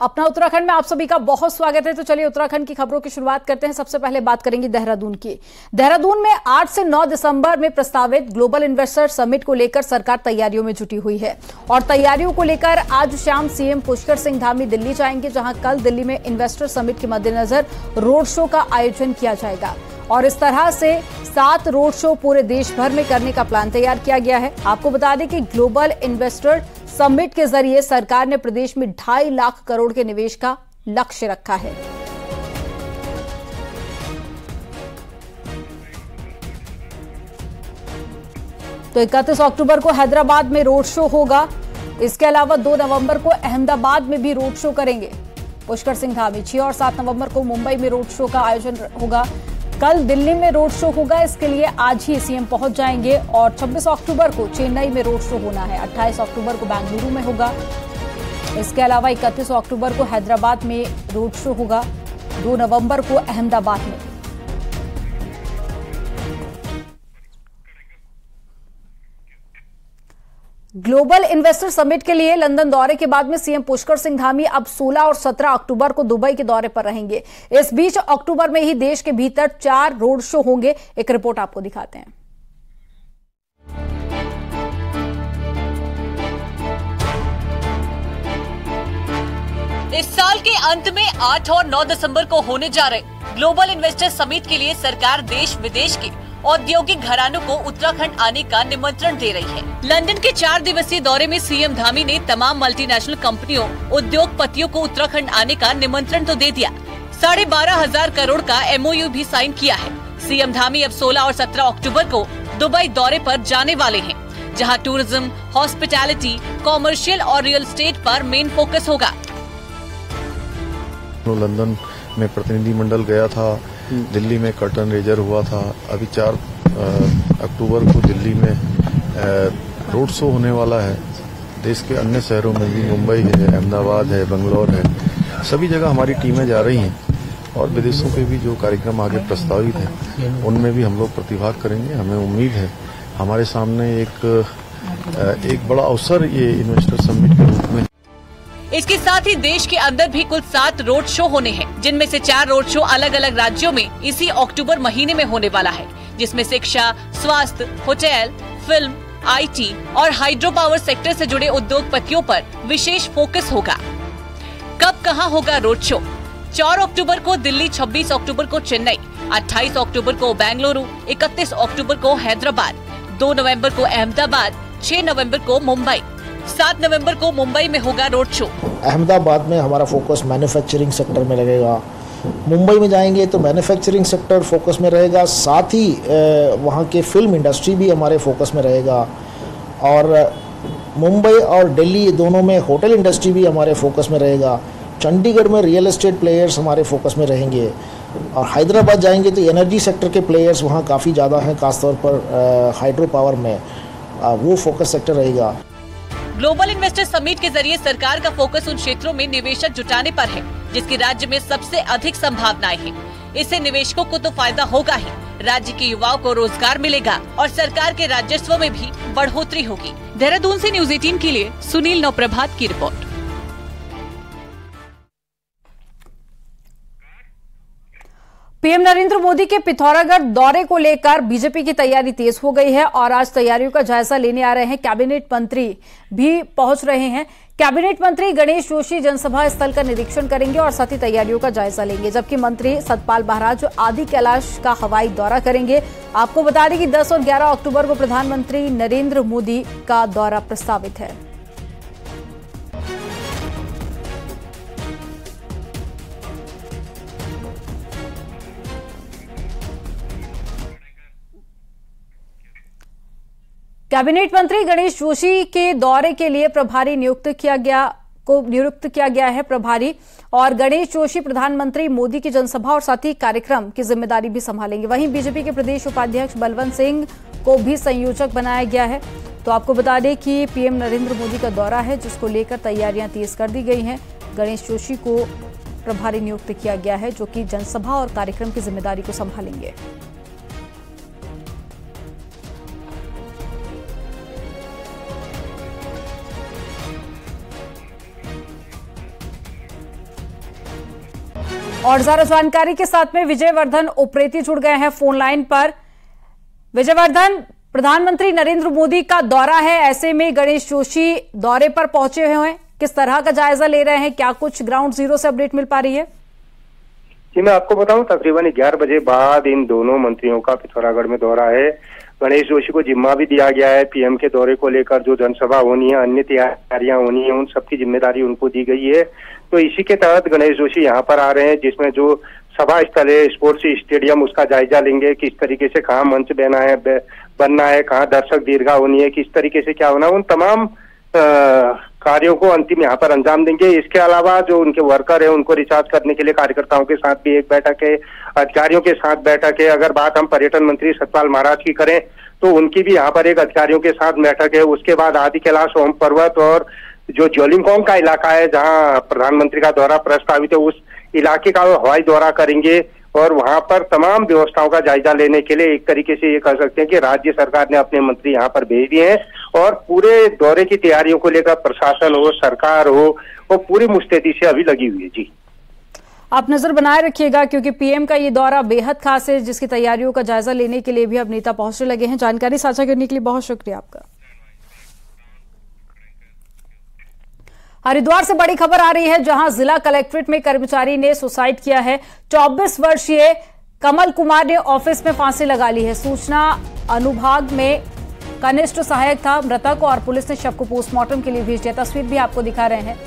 अपना उत्तराखंड में आप सभी का बहुत स्वागत है। तो चलिए उत्तराखंड की खबरों की शुरुआत करते हैं। सबसे पहले बात करेंगे देहरादून की। देहरादून में 8 से 9 दिसंबर में प्रस्तावित ग्लोबल इन्वेस्टर समिट को लेकर सरकार तैयारियों में जुटी हुई है और तैयारियों को लेकर आज शाम सीएम पुष्कर सिंह धामी दिल्ली जाएंगे, जहां कल दिल्ली में इन्वेस्टर समिट के मद्देनजर रोड शो का आयोजन किया जाएगा और इस तरह से 7 रोड शो पूरे देश भर में करने का प्लान तैयार किया गया है। आपको बता दें कि ग्लोबल इन्वेस्टर समिट के जरिए सरकार ने प्रदेश में 2.5 लाख करोड़ के निवेश का लक्ष्य रखा है। तो 31 अक्टूबर को हैदराबाद में रोड शो होगा। इसके अलावा 2 नवंबर को अहमदाबाद में भी रोड शो करेंगे पुष्कर सिंह धामी। 6 और 7 नवंबर को मुंबई में रोड शो का आयोजन होगा। कल दिल्ली में रोड शो होगा, इसके लिए आज ही सीएम पहुंच जाएंगे और 26 अक्टूबर को चेन्नई में रोड शो होना है। 28 अक्टूबर को बेंगलुरु में होगा। इसके अलावा 31 अक्टूबर को हैदराबाद में रोड शो होगा। 2 नवंबर को अहमदाबाद में। ग्लोबल इन्वेस्टर समिट के लिए लंदन दौरे के बाद में सीएम पुष्कर सिंह धामी अब 16 और 17 अक्टूबर को दुबई के दौरे पर रहेंगे। इस बीच अक्टूबर में ही देश के भीतर 4 रोड शो होंगे। एक रिपोर्ट आपको दिखाते हैं। इस साल के अंत में 8 और 9 दिसंबर को होने जा रहे ग्लोबल इन्वेस्टर समिट के लिए सरकार देश विदेश के औद्योगिक घरानों को उत्तराखंड आने का निमंत्रण दे रही है। लंदन के 4 दिवसीय दौरे में सीएम धामी ने तमाम मल्टीनेशनल कंपनियों, उद्योगपतियों को उत्तराखंड आने का निमंत्रण तो दे दिया, 12,500 करोड़ का MOU भी साइन किया है। सीएम धामी अब 16 और 17 अक्टूबर को दुबई दौरे पर जाने वाले हैं, जहां टूरिज्म, हॉस्पिटैलिटी, कॉमर्शियल और रियल एस्टेट पर मेन फोकस होगा। लंदन में प्रतिनिधिमंडल गया था, दिल्ली में कर्टन रेजर हुआ था। अभी 4 अक्टूबर को दिल्ली में रोड शो होने वाला है। देश के अन्य शहरों में भी, मुंबई है, अहमदाबाद है, बंगलौर है, सभी जगह हमारी टीमें जा रही हैं और विदेशों के भी जो कार्यक्रम आगे प्रस्तावित हैं उनमें भी हम लोग प्रतिभाग करेंगे। हमें उम्मीद है हमारे सामने एक बड़ा अवसर ये इन्वेस्टर समिट के रूप में। इसके साथ ही देश के अंदर भी कुल 7 रोड शो होने हैं, जिनमें से 4 रोड शो अलग अलग राज्यों में इसी अक्टूबर महीने में होने वाला है, जिसमें शिक्षा, स्वास्थ्य, होटल, फिल्म, IT और हाइड्रो पावर सेक्टर से जुड़े उद्योगपतियों पर विशेष फोकस होगा। कब कहां होगा रोड शो? 4 अक्टूबर को दिल्ली, 26 अक्टूबर को चेन्नई, 28 अक्टूबर को बेंगलुरु, 31 अक्टूबर को हैदराबाद, 2 नवंबर को अहमदाबाद, 6 नवंबर को मुंबई, 7 नवंबर को मुंबई में होगा रोड शो। अहमदाबाद में हमारा फोकस मैन्युफैक्चरिंग सेक्टर में लगेगा। मुंबई में जाएंगे तो मैन्युफैक्चरिंग सेक्टर फोकस में रहेगा, साथ ही वहाँ के फिल्म इंडस्ट्री भी हमारे फोकस में रहेगा और मुंबई और दिल्ली ये दोनों में होटल इंडस्ट्री भी हमारे फोकस में रहेगा। चंडीगढ़ में रियल एस्टेट प्लेयर्स हमारे फोकस में रहेंगे और हैदराबाद जाएंगे तो एनर्जी सेक्टर के प्लेयर्स वहाँ काफ़ी ज़्यादा हैं, खासतौर पर हाइड्रो पावर में वो फोकस सेक्टर रहेगा। ग्लोबल इन्वेस्टर समिट के जरिए सरकार का फोकस उन क्षेत्रों में निवेशक जुटाने पर है जिसकी राज्य में सबसे अधिक संभावनाएं हैं। इससे निवेशकों को तो फायदा होगा ही, राज्य के युवाओं को रोजगार मिलेगा और सरकार के राजस्व में भी बढ़ोतरी होगी। देहरादून से न्यूज़ 18 के लिए सुनील नौप्रभात की रिपोर्ट। पीएम नरेंद्र मोदी के पिथौरागढ़ दौरे को लेकर बीजेपी की तैयारी तेज हो गई है और आज तैयारियों का जायजा लेने आ रहे हैं। कैबिनेट मंत्री भी पहुंच रहे हैं। कैबिनेट मंत्री गणेश जोशी जनसभा स्थल का निरीक्षण करेंगे और साथ ही तैयारियों का जायजा लेंगे, जबकि मंत्री सतपाल महाराज आदि कैलाश का हवाई दौरा करेंगे। आपको बता दें कि 10 और 11 अक्टूबर को प्रधानमंत्री नरेंद्र मोदी का दौरा प्रस्तावित है। कैबिनेट मंत्री गणेश जोशी के दौरे के लिए प्रभारी नियुक्त किया गया है प्रभारी, और गणेश जोशी प्रधानमंत्री मोदी की जनसभा और साथ ही कार्यक्रम की जिम्मेदारी भी संभालेंगे। वहीं बीजेपी के प्रदेश उपाध्यक्ष बलवंत सिंह को भी संयोजक बनाया गया है। तो आपको बता दें कि पीएम नरेंद्र मोदी का दौरा है, जिसको लेकर तैयारियां तेज कर दी गई हैं। गणेश जोशी को प्रभारी नियुक्त किया गया है, जो कि जनसभा और कार्यक्रम की जिम्मेदारी को संभालेंगे। और ज्यादा जानकारी के साथ में विजयवर्धन उप्रेती जुड़ गए हैं फोन लाइन पर। विजयवर्धन, प्रधानमंत्री नरेंद्र मोदी का दौरा है, ऐसे में गणेश जोशी दौरे पर पहुंचे हुए हैं, किस तरह का जायजा ले रहे हैं, क्या कुछ ग्राउंड जीरो से अपडेट मिल पा रही है? जी, मैं आपको बताऊं, तकरीबन 11 बजे बाद इन दोनों मंत्रियों का पिथौरागढ़ में दौरा है। गणेश जोशी को जिम्मा भी दिया गया है पीएम के दौरे को लेकर, जो जनसभा होनी है, अन्य तैयारियां होनी है, उन सबकी जिम्मेदारी उनको दी गई है। तो इसी के तहत गणेश जोशी यहाँ पर आ रहे हैं, जिसमें जो सभा स्थल है, स्पोर्ट्स स्टेडियम, उसका जायजा लेंगे, किस तरीके से कहाँ मंच बनना है, कहाँ दर्शक दीर्घा होनी है, किस तरीके से क्या होना, उन तमाम कार्यों को अंतिम यहाँ पर अंजाम देंगे। इसके अलावा जो उनके वर्कर है उनको रिचार्ज करने के लिए कार्यकर्ताओं के साथ भी एक बैठक है, अधिकारियों के साथ बैठक है। अगर बात हम पर्यटन मंत्री सतपाल महाराज की करें तो उनकी भी यहाँ पर एक अधिकारियों के साथ बैठक है। उसके बाद आदि कैलाश ओम पर्वत और जो ज्वालिंगकोंग का इलाका है जहाँ प्रधानमंत्री का दौरा प्रस्तावित है, उस इलाके का हवाई दौरा करेंगे और वहां पर तमाम व्यवस्थाओं का जायजा लेने के लिए एक तरीके से ये कह सकते हैं कि राज्य सरकार ने अपने मंत्री यहाँ पर भेज दिए हैं और पूरे दौरे की तैयारियों को लेकर प्रशासन हो, सरकार हो, वो पूरी मुस्तैदी से अभी लगी हुई है। जी, आप नजर बनाए रखिएगा क्योंकि पीएम का ये दौरा बेहद खास है, जिसकी तैयारियों का जायजा लेने के लिए भी अब नेता पहुंचने लगे हैं। जानकारी साझा करने के लिए बहुत शुक्रिया आपका। हरिद्वार से बड़ी खबर आ रही है, जहां जिला कलेक्ट्रेट में कर्मचारी ने सुसाइड किया है। 24 वर्षीय कमल कुमार ने ऑफिस में फांसी लगा ली है। सूचना अनुभाग में कनिष्ठ सहायक था मृतक और पुलिस ने शव को पोस्टमार्टम के लिए भेज दिया। तस्वीर भी आपको दिखा रहे हैं,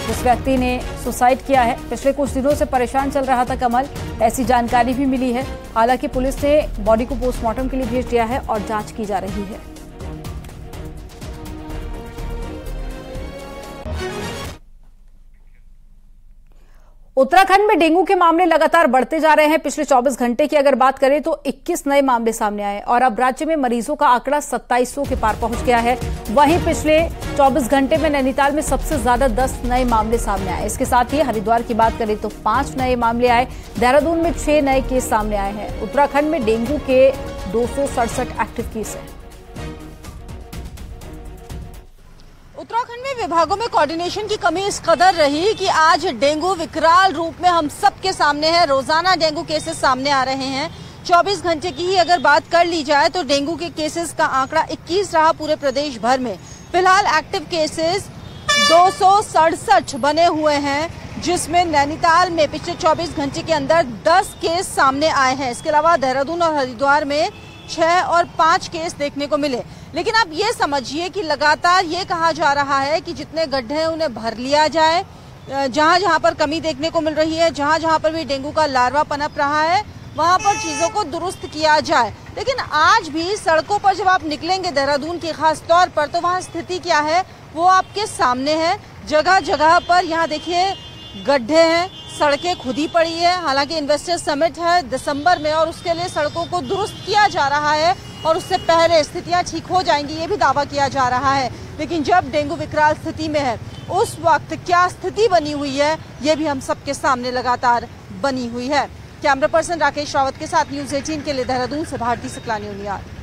जिस व्यक्ति ने सुसाइड किया है। पिछले कुछ दिनों से परेशान चल रहा था कमल, ऐसी जानकारी भी मिली है। हालांकि पुलिस ने बॉडी को पोस्टमार्टम के लिए भेज दिया है और जांच की जा रही है। उत्तराखंड में डेंगू के मामले लगातार बढ़ते जा रहे हैं। पिछले 24 घंटे की अगर बात करें तो 21 नए मामले सामने आए और अब राज्य में मरीजों का आंकड़ा 2700 के पार पहुंच गया है। वहीं पिछले 24 घंटे में नैनीताल में सबसे ज्यादा 10 नए मामले सामने आए। इसके साथ ही हरिद्वार की बात करें तो 5 नए मामले आए। देहरादून में 6 नए केस सामने आए हैं। उत्तराखंड में डेंगू के 267 एक्टिव केस हैं। उत्तराखंड में विभागों में कोऑर्डिनेशन की कमी इस कदर रही कि आज डेंगू विकराल रूप में हम सबके सामने है। रोजाना डेंगू केसेस सामने आ रहे हैं। 24 घंटे की ही अगर बात कर ली जाए तो डेंगू के केसेस का आंकड़ा 21 रहा पूरे प्रदेश भर में। फिलहाल एक्टिव केसेस 267 बने हुए हैं, जिसमें नैनीताल में पिछले 24 घंटे के अंदर 10 केस सामने आए हैं। इसके अलावा देहरादून और हरिद्वार में 6 और 5 केस देखने को मिले। लेकिन आप ये समझिए कि लगातार ये कहा जा रहा है कि जितने गड्ढे हैं उन्हें भर लिया जाए। जहां जहां पर कमी देखने को मिल रही है, जहां जहां पर भी डेंगू का लार्वा पनप रहा है, वहां पर चीजों को दुरुस्त किया जाए। लेकिन आज भी सड़कों पर जब आप निकलेंगे देहरादून के खास तौर पर, तो वहां स्थिति क्या है वो आपके सामने है। जगह जगह पर यहाँ देखिए गड्ढे हैं, सड़कें खुदी पड़ी है। हालांकि इन्वेस्टर समिट है दिसंबर में और उसके लिए सड़कों को दुरुस्त किया जा रहा है और उससे पहले स्थितियां ठीक हो जाएंगी, ये भी दावा किया जा रहा है। लेकिन जब डेंगू विकराल स्थिति में है उस वक्त क्या स्थिति बनी हुई है, ये भी हम सबके सामने लगातार बनी हुई है। कैमरा पर्सन राकेश रावत के साथ न्यूज़ 18 के लिए देहरादून से भारती सकलानी उनियाल।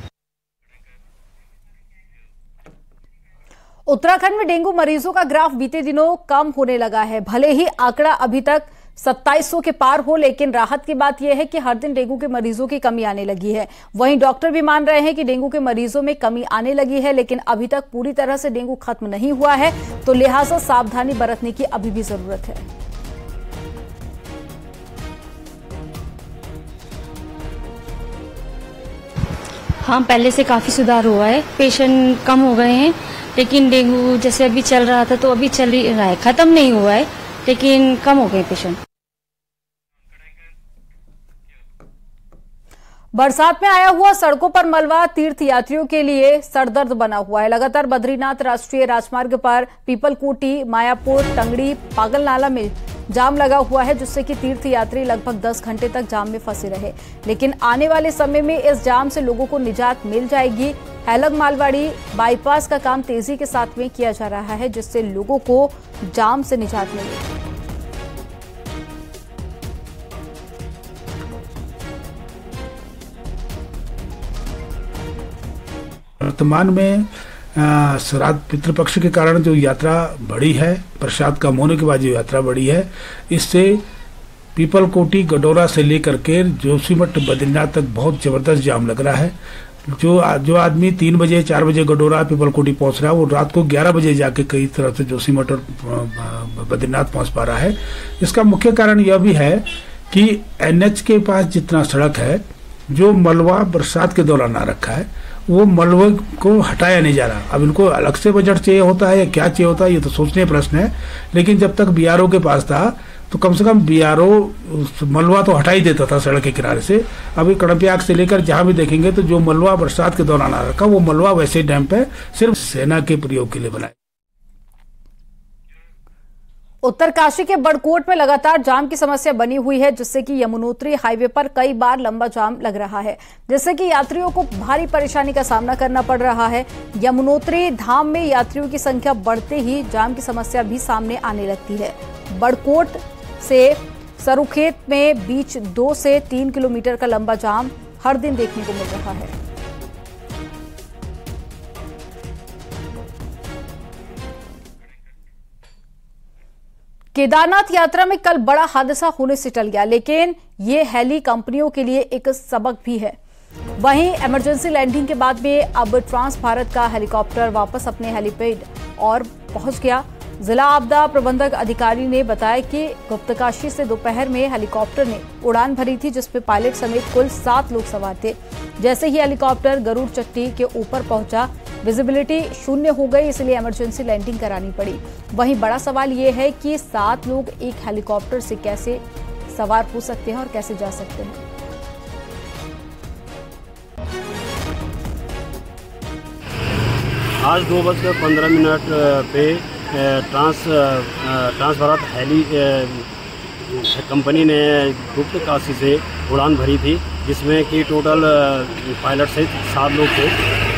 उत्तराखंड में डेंगू मरीजों का ग्राफ बीते दिनों कम होने लगा है। भले ही आंकड़ा अभी तक 2700 के पार हो, लेकिन राहत की बात यह है कि हर दिन डेंगू के मरीजों की कमी आने लगी है। वहीं डॉक्टर भी मान रहे हैं कि डेंगू के मरीजों में कमी आने लगी है, लेकिन अभी तक पूरी तरह से डेंगू खत्म नहीं हुआ है, तो लिहाजा सावधानी बरतने की अभी भी जरूरत है। हाँ, पहले से काफी सुधार हुआ है, पेशेंट कम हो गए हैं, लेकिन डेंगू जैसे अभी चल रहा था तो अभी चल ही रहा है, खत्म नहीं हुआ है लेकिन कम हो गए पेशेंट। बरसात में आया हुआ सड़कों पर मलबा तीर्थ यात्रियों के लिए सरदर्द बना हुआ है। लगातार बद्रीनाथ राष्ट्रीय राजमार्ग पर पीपलकोटी, मायापुर, टंगड़ी, पागलनाला में जाम लगा हुआ है, जिससे कि तीर्थ यात्री लगभग 10 घंटे तक जाम में फंसे रहे। लेकिन आने वाले समय में इस जाम से लोगों को निजात मिल जाएगी। हैलग मालवाड़ी बाईपास का काम तेजी के साथ में किया जा रहा है, जिससे लोगों को जाम से निजात मिलेगी। वर्तमान में श्राद्ध पितृपक्ष के कारण जो यात्रा बढ़ी है, प्रसाद कम होने के बाद जो यात्रा बढ़ी है, इससे पीपलकोटी गडोरा से लेकर के जोशीमठ बद्रीनाथ तक बहुत जबरदस्त जाम लग रहा है। जो आदमी 3 बजे 4 बजे गडोरा पीपलकोटी पहुंच रहा है, वो रात को 11 बजे जाके कई तरह से जोशीमठ और बद्रीनाथ पहुंच पा रहा है। इसका मुख्य कारण यह भी है कि NH के पास जितना सड़क है, जो मलबा बरसात के दौरान आ रखा है, वो मलबे को हटाया नहीं जा रहा। अब इनको अलग से बजट चाहिए होता है या क्या चाहिए होता है, ये तो सोचनीय प्रश्न है। लेकिन जब तक BRO के पास था तो कम से कम BRO मलबा तो हटा ही देता था सड़क के किनारे से। अभी कड़पियाग से लेकर जहां भी देखेंगे तो जो मलबा बरसात के दौरान आ रखा, वो मलबा वैसे डैम पे सिर्फ सेना के प्रयोग के लिए बनाए। उत्तरकाशी के बड़कोट में लगातार जाम की समस्या बनी हुई है, जिससे कि यमुनोत्री हाईवे पर कई बार लंबा जाम लग रहा है, जिससे कि यात्रियों को भारी परेशानी का सामना करना पड़ रहा है। यमुनोत्री धाम में यात्रियों की संख्या बढ़ते ही जाम की समस्या भी सामने आने लगती है। बड़कोट से सरुखेत में बीच 2 से 3 किलोमीटर का लंबा जाम हर दिन देखने को मिल रहा है। केदारनाथ यात्रा में कल बड़ा हादसा होने से टल गया, लेकिन ये हेली कंपनियों के लिए एक सबक भी है। वहीं इमरजेंसी लैंडिंग के बाद में अब ट्रांस भारत का हेलीकॉप्टर वापस अपने हेलीपैड और पहुंच गया। जिला आपदा प्रबंधक अधिकारी ने बताया कि गुप्तकाशी से दोपहर में हेलीकॉप्टर ने उड़ान भरी थी, जिसमें पायलट समेत कुल 7 लोग सवार थे। जैसे ही हेलीकॉप्टर गरुड़ चट्टी के ऊपर पहुंचा, विजिबिलिटी शून्य हो गई, इसलिए इमरजेंसी लैंडिंग करानी पड़ी। वहीं बड़ा सवाल ये है कि 7 लोग एक हेलीकॉप्टर से कैसे सवार हो सकते हैं और कैसे जा सकते हैं। आज 2:15 पे ट्रांस भारत हेली कंपनी ने गुप्तकाशी से उड़ान भरी थी, जिसमें कि टोटल पायलट सहित 7 लोग थे।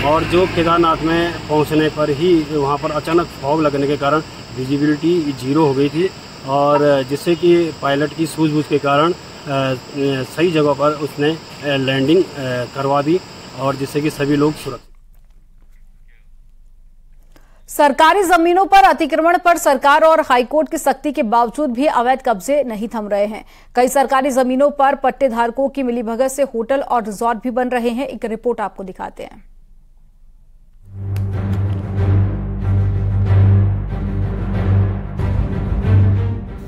और जो केदारनाथ में पहुंचने पर ही वहां पर अचानक फॉग लगने के कारण विजिबिलिटी 0 हो गई थी, और जिससे कि पायलट की सूझबूझ के कारण सही जगह पर उसने लैंडिंग करवा दी, और जिससे कि सभी लोग सुरक्षित। सरकारी जमीनों पर अतिक्रमण पर सरकार और हाईकोर्ट की सख्ती के बावजूद भी अवैध कब्जे नहीं थम रहे हैं। कई सरकारी जमीनों पर पट्टेधारकों की मिलीभगत से होटल और रिजॉर्ट भी बन रहे हैं। एक रिपोर्ट आपको दिखाते हैं।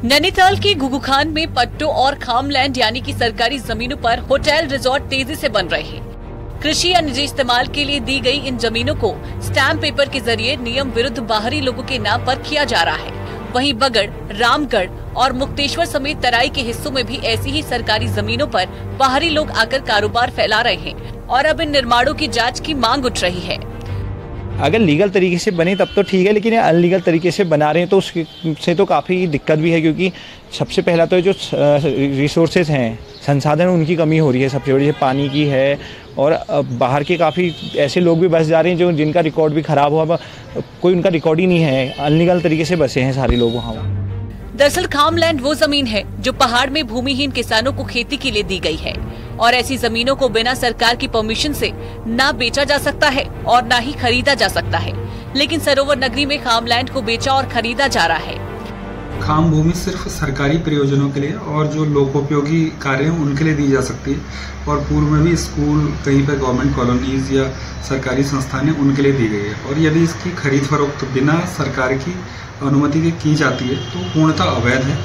नैनीताल की घुघुखान में पट्टों और खामलैंड यानी कि सरकारी जमीनों पर होटल रिजॉर्ट तेजी से बन रहे हैं। कृषि या निजी इस्तेमाल के लिए दी गई इन जमीनों को स्टैम्प पेपर के जरिए नियम विरुद्ध बाहरी लोगों के नाम पर किया जा रहा है। वहीं बगड़, रामगढ़ और मुक्तेश्वर समेत तराई के हिस्सों में भी ऐसी ही सरकारी जमीनों पर बाहरी लोग आकर कारोबार फैला रहे हैं, और अब इन निर्माणों की जांच की मांग उठ रही है। अगर लीगल तरीके से बने तब तो ठीक है, लेकिन अनलीगल तरीके से बना रहे हैं तो उससे तो काफ़ी दिक्कत भी है, क्योंकि सबसे पहला तो जो रिसोर्सेज हैं, संसाधन, उनकी कमी हो रही है। सबसे बड़ी पानी की है, और बाहर के काफ़ी ऐसे लोग भी बस जा रहे हैं जिनका रिकॉर्ड भी ख़राब हुआ, कोई उनका रिकॉर्ड ही नहीं है, अनलीगल तरीके से बसे हैं सारे लोग वहाँ। दरअसल खामलैंड वो जमीन है जो पहाड़ में भूमिहीन किसानों को खेती के लिए दी गई है, और ऐसी जमीनों को बिना सरकार की परमिशन से ना बेचा जा सकता है और ना ही खरीदा जा सकता है। लेकिन सरोवर नगरी में खामलैंड को बेचा और खरीदा जा रहा है। खाम भूमि सिर्फ सरकारी प्रयोजनों के लिए और जो लोकोपयोगी कार्य हैं उनके लिए दी जा सकती है, और पूर्व में भी स्कूल, कहीं पर गवर्नमेंट कॉलोनीज या सरकारी संस्थानें उनके लिए दी गई है। और यदि इसकी खरीद फरोख्त बिना सरकार की अनुमति के की जाती है तो पूर्णतः अवैध है,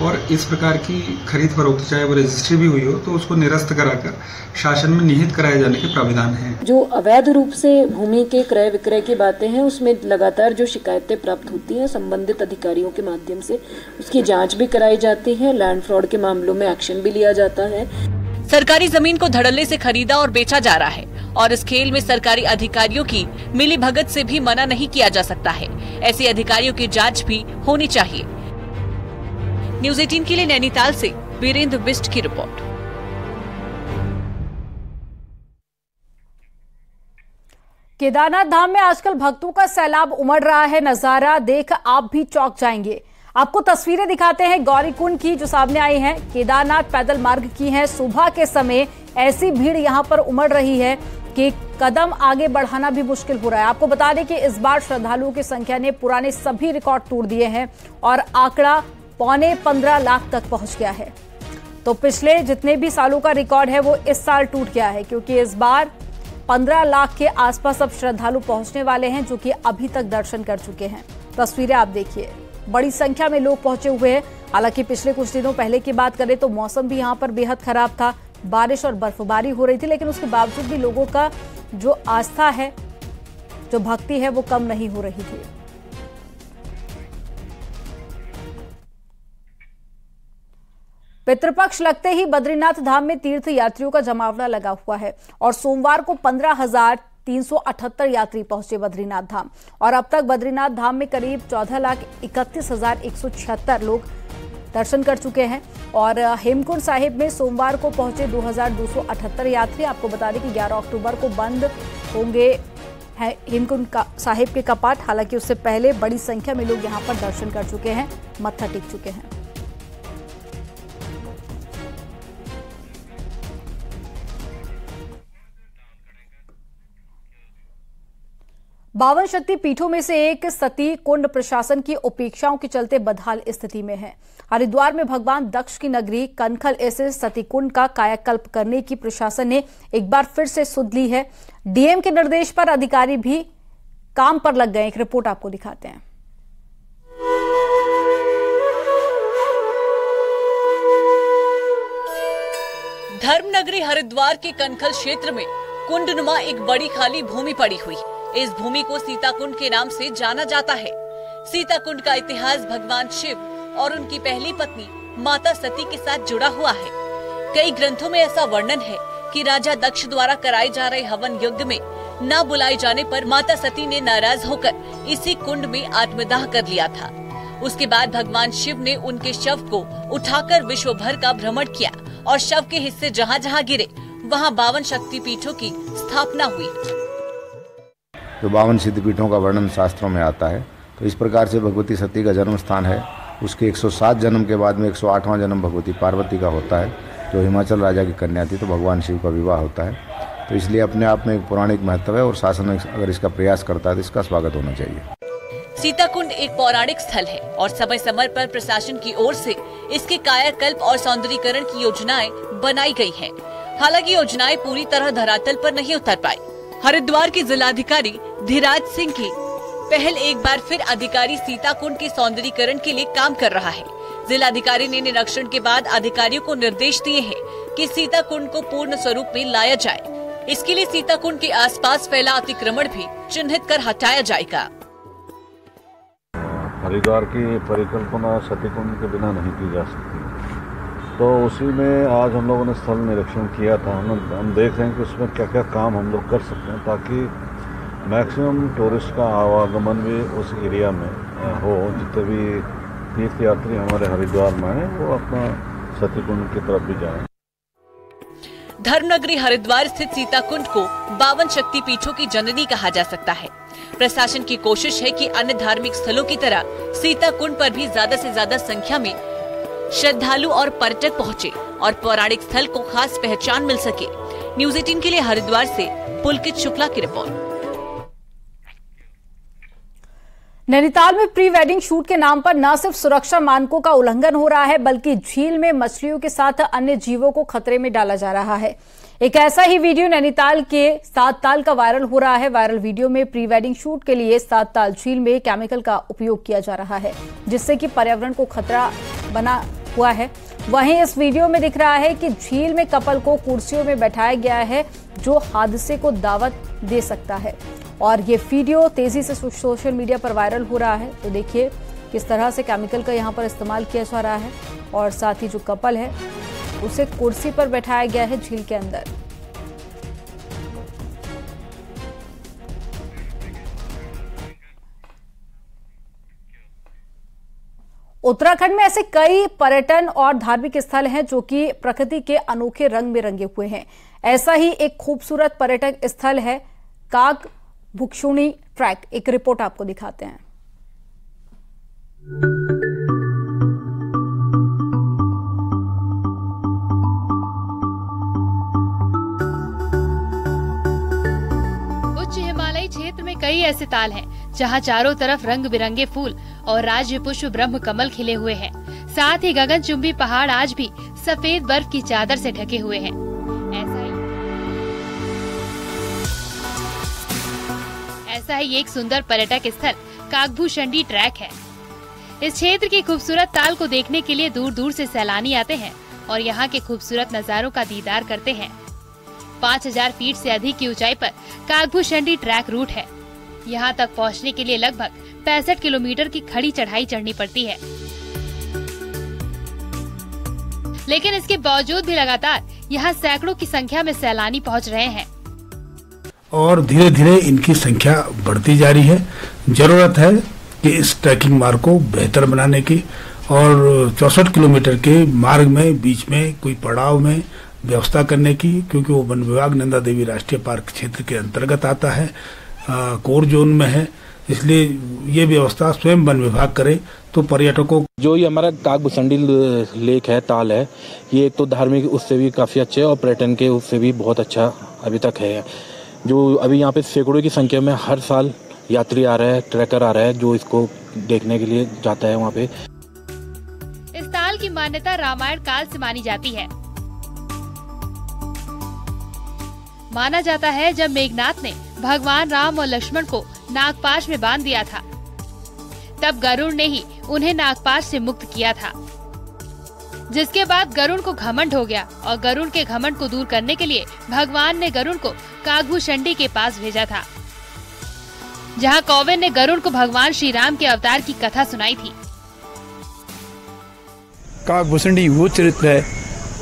और इस प्रकार की खरीद फरोख्त चाहे वो रजिस्ट्री भी हुई हो तो उसको निरस्त कराकर शासन में निहित कराए जाने के प्राविधान हैं। जो अवैध रूप से भूमि के क्रय विक्रय की बातें हैं, उसमें लगातार जो शिकायतें प्राप्त होती हैं संबंधित अधिकारियों के माध्यम से उसकी जांच भी कराई जाती है। लैंड फ्रॉड के मामलों में एक्शन भी लिया जाता है। सरकारी जमीन को धड़ल्ले से खरीदा और बेचा जा रहा है, और इस खेल में सरकारी अधिकारियों की मिलीभगत से भी मना नहीं किया जा सकता है। ऐसे अधिकारियों की जांच भी होनी चाहिए। न्यूज़ 18 के लिए नैनीताल से वीरेंद्र बिष्ट की रिपोर्ट। केदारनाथ धाम में आजकल भक्तों का सैलाब उमड़ रहा है। नजारा देख आप भी चौंक जाएंगे। आपको तस्वीरें दिखाते हैं गौरीकुंड की जो सामने आई हैं, केदारनाथ पैदल मार्ग की हैं। सुबह के समय ऐसी भीड़ यहां पर उमड़ रही है कि कदम आगे बढ़ाना भी मुश्किल हो रहा है। आपको बता दें कि इस बार श्रद्धालुओं की संख्या ने पुराने सभी रिकॉर्ड तोड़ दिए हैं और आंकड़ा 15.25 लाख तक पहुंच गया है। तो पिछले जितने भी सालों का रिकॉर्ड है वो इस साल टूट गया है, क्योंकि इस बार 15 लाख के आसपास अब श्रद्धालु पहुंचने वाले हैं, जो कि अभी तक दर्शन कर चुके हैं। तस्वीरें आप देखिए, बड़ी संख्या में लोग पहुंचे हुए हैं। हालांकि पिछले कुछ दिनों पहले की बात करें तो मौसम भी यहाँ पर बेहद खराब था, बारिश और बर्फबारी हो रही थी, लेकिन उसके बावजूद भी लोगों का जो आस्था है, जो भक्ति है, वो कम नहीं हो रही थी। पितृपक्ष लगते ही बद्रीनाथ धाम में तीर्थ यात्रियों का जमावड़ा लगा हुआ है और सोमवार को 15,378 यात्री पहुंचे बद्रीनाथ धाम और अब तक बद्रीनाथ धाम में करीब 14,31,176 लोग दर्शन कर चुके हैं। और हेमकुंड साहिब में सोमवार को पहुंचे 2,278 यात्री। आपको बता दें कि 11 अक्टूबर को बंद होंगे हेमकुंड साहिब के कपाट। हालांकि उससे पहले बड़ी संख्या में लोग यहां पर दर्शन कर चुके हैं, मत्था टेक चुके हैं। बावन शक्ति पीठों में से एक सती कुंड प्रशासन की उपेक्षाओं के चलते बदहाल स्थिति में है। हरिद्वार में भगवान दक्ष की नगरी कनखल स्थित सती कुंड का कायाकल्प करने की प्रशासन ने एक बार फिर से सुध ली है। डीएम के निर्देश पर अधिकारी भी काम पर लग गए। एक रिपोर्ट आपको दिखाते हैं। धर्मनगरी हरिद्वार के कनखल क्षेत्र में कुंडनुमा एक बड़ी खाली भूमि पड़ी हुई। इस भूमि को सीता कुंड के नाम से जाना जाता है। सीता कुंड का इतिहास भगवान शिव और उनकी पहली पत्नी माता सती के साथ जुड़ा हुआ है। कई ग्रंथों में ऐसा वर्णन है कि राजा दक्ष द्वारा कराए जा रहे हवन यज्ञ में न बुलाए जाने पर माता सती ने नाराज होकर इसी कुंड में आत्मदाह कर लिया था। उसके बाद भगवान शिव ने उनके शव को उठाकर विश्व भर का भ्रमण किया और शव के हिस्से जहाँ जहाँ गिरे वहाँ 52 शक्तिपीठों की स्थापना हुई। जो 52 सिद्धपीठों का वर्णन शास्त्रों में आता है, तो इस प्रकार से भगवती सती का जन्म स्थान है। उसके 107 जन्म के बाद में 108वां जन्म भगवती पार्वती का होता है, जो हिमाचल राजा की कन्या थी, तो भगवान शिव का विवाह होता है। तो इसलिए अपने आप में एक पौराणिक महत्व है और शासन अगर इसका प्रयास करता है तो इसका स्वागत होना चाहिए। सीताकुंड एक पौराणिक स्थल है और समय समय पर प्रशासन की ओर से इसके कायाकल्प और सौंदर्यीकरण की योजनाएं बनाई गई हैं। हालांकि योजनाएं पूरी तरह धरातल पर नहीं उतर पाई। हरिद्वार के जिलाधिकारी धीराज सिंह की पहल एक बार फिर अधिकारी सीताकुंड के सौंदर्यीकरण के लिए काम कर रहा है। जिलाधिकारी ने निरीक्षण के बाद अधिकारियों को निर्देश दिए हैं कि सीताकुंड को पूर्ण स्वरूप में लाया जाए। इसके लिए सीताकुंड के आसपास फैला अतिक्रमण भी चिन्हित कर हटाया जाएगा। हरिद्वार की परिकल्पना सतीकुंड के बिना नहीं की जा सकती, तो उसी में आज हम लोगों ने स्थल निरीक्षण किया था। हम देख रहे हैं कि उसमें क्या क्या काम हम लोग कर सकते हैं ताकि मैक्सिमम टूरिस्ट का आवागमन भी उस एरिया में हो। जितने भी तीर्थ यात्री हमारे हरिद्वार में हैं वो अपना सतीकुंड की तरफ भी जाएं। धर्मनगरी हरिद्वार स्थित सीताकुंड को 52 शक्तिपीठों की जननी कहा जा सकता है। प्रशासन की कोशिश है कि अन्य धार्मिक स्थलों की तरह सीताकुंड पर भी ज्यादा से ज्यादा संख्या में श्रद्धालु और पर्यटक पहुंचे और पौराणिक स्थल को खास पहचान मिल सके। न्यूज़ 18 के लिए हरिद्वार से पुलकित शुक्ला की रिपोर्ट। नैनीताल में प्री वेडिंग शूट के नाम पर न सिर्फ सुरक्षा मानकों का उल्लंघन हो रहा है, बल्कि झील में मछलियों के साथ अन्य जीवों को खतरे में डाला जा रहा है। एक ऐसा ही वीडियो नैनीताल के सातताल का वायरल हो रहा है। वायरल वीडियो में प्री वेडिंग शूट के लिए सातताल झील में केमिकल का उपयोग किया जा रहा है, जिससे कि पर्यावरण को खतरा बना हुआ है। वहीं इस वीडियो में दिख रहा है कि झील में कपल को कुर्सियों में बैठाया गया है, जो हादसे को दावत दे सकता है। और ये वीडियो तेजी से सोशल मीडिया पर वायरल हो रहा है। तो देखिए किस तरह से केमिकल का यहाँ पर इस्तेमाल किया जा रहा है और साथ ही जो कपल है उसे कुर्सी पर बैठाया गया है झील के अंदर। उत्तराखंड में ऐसे कई पर्यटन और धार्मिक स्थल हैं जो कि प्रकृति के अनोखे रंग में रंगे हुए हैं। ऐसा ही एक खूबसूरत पर्यटक स्थल है काग भुक्षुणी ट्रैक। एक रिपोर्ट आपको दिखाते हैं। उच्च हिमालयी क्षेत्र में कई ऐसे ताल हैं जहां चारों तरफ रंग बिरंगे फूल और राज्य पुष्प ब्रह्म कमल खिले हुए हैं। साथ ही गगनचुंबी पहाड़ आज भी सफेद बर्फ की चादर से ढके हुए हैं। ऐसा ही एक सुंदर पर्यटक स्थल कागभूषणी ट्रैक है। इस क्षेत्र की खूबसूरत ताल को देखने के लिए दूर दूर से सैलानी आते हैं और यहाँ के खूबसूरत नजारों का दीदार करते हैं। 5000 फीट से अधिक की ऊंचाई पर कागभूषणी ट्रैक रूट है। यहाँ तक पहुँचने के लिए लगभग 65 किलोमीटर की खड़ी चढ़ाई चढ़नी पड़ती है, लेकिन इसके बावजूद भी लगातार यहाँ सैकड़ों की संख्या में सैलानी पहुँच रहे हैं और धीरे धीरे इनकी संख्या बढ़ती जा रही है। जरूरत है कि इस ट्रैकिंग मार्ग को बेहतर बनाने की और 64 किलोमीटर के मार्ग में बीच में कोई पड़ाव में व्यवस्था करने की, क्योंकि वो वन विभाग नंदा देवी राष्ट्रीय पार्क क्षेत्र के अंतर्गत आता है, कोर जोन में है, इसलिए ये व्यवस्था स्वयं वन विभाग करे तो पर्यटकों। जो ये हमारा कागभूषणी लेक है, ताल है, ये एक तो धार्मिक उससे भी काफ़ी अच्छे है और पर्यटन के उससे भी बहुत अच्छा अभी तक है। जो अभी यहाँ पे सैकड़ों की संख्या में हर साल यात्री आ रहा है, ट्रैकर आ रहा है जो इसको देखने के लिए जाता है वहाँ पे। इस ताल की मान्यता रामायण काल से मानी जाती है। माना जाता है जब मेघनाथ ने भगवान राम और लक्ष्मण को नागपाश में बांध दिया था, तब गरुड़ ने ही उन्हें नागपाश से मुक्त किया था, जिसके बाद गरुड़ को घमंड हो गया और गरुड़ के घमंड को दूर करने के लिए भगवान ने गरुड़ को कागभूषणी के पास भेजा था, जहां कौवें ने गरुड़ को भगवान श्री राम के अवतार की कथा सुनाई थी। कागभूषणी वो चरित्र है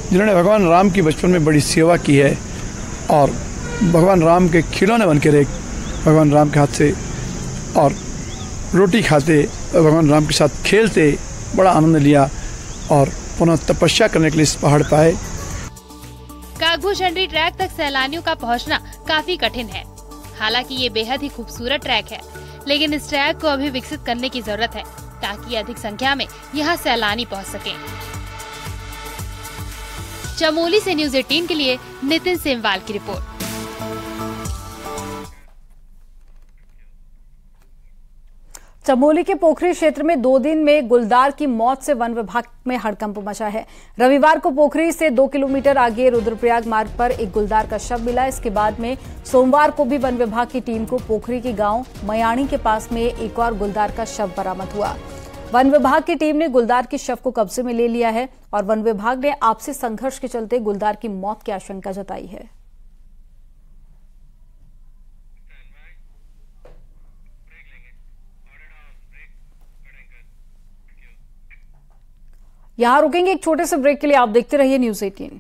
जिन्होंने भगवान राम की बचपन में बड़ी सेवा की है और भगवान राम के खिलौने बन के रहे, भगवान राम के हाथ से और रोटी खाते, भगवान राम के साथ खेलते, बड़ा आनंद लिया और पुनः तपस्या करने के लिए इस पहाड़ पर आए। कागभूषणी ट्रैक तक सैलानियों का पहुंचना काफी कठिन है। हालांकि ये बेहद ही खूबसूरत ट्रैक है, लेकिन इस ट्रैक को अभी विकसित करने की जरूरत है ताकि अधिक संख्या में यहाँ सैलानी पहुँच सके। चमोली से न्यूज़ 18 के लिए नितिन सेमवाल की रिपोर्ट। चमोली के पोखरी क्षेत्र में 2 दिन में गुलदार की मौत से वन विभाग में हड़कंप मचा है। रविवार को पोखरी से 2 किलोमीटर आगे रुद्रप्रयाग मार्ग पर एक गुलदार का शव मिला। इसके बाद में सोमवार को भी वन विभाग की टीम को पोखरी के गांव मयाणी के पास में एक और गुलदार का शव बरामद हुआ। वन विभाग की टीम ने गुलदार के शव को कब्जे में ले लिया है और वन विभाग ने आपसी संघर्ष के चलते गुलदार की मौत की आशंका जताई है। यहां रुकेंगे एक छोटे से ब्रेक के लिए। आप देखते रहिए न्यूज़ 18।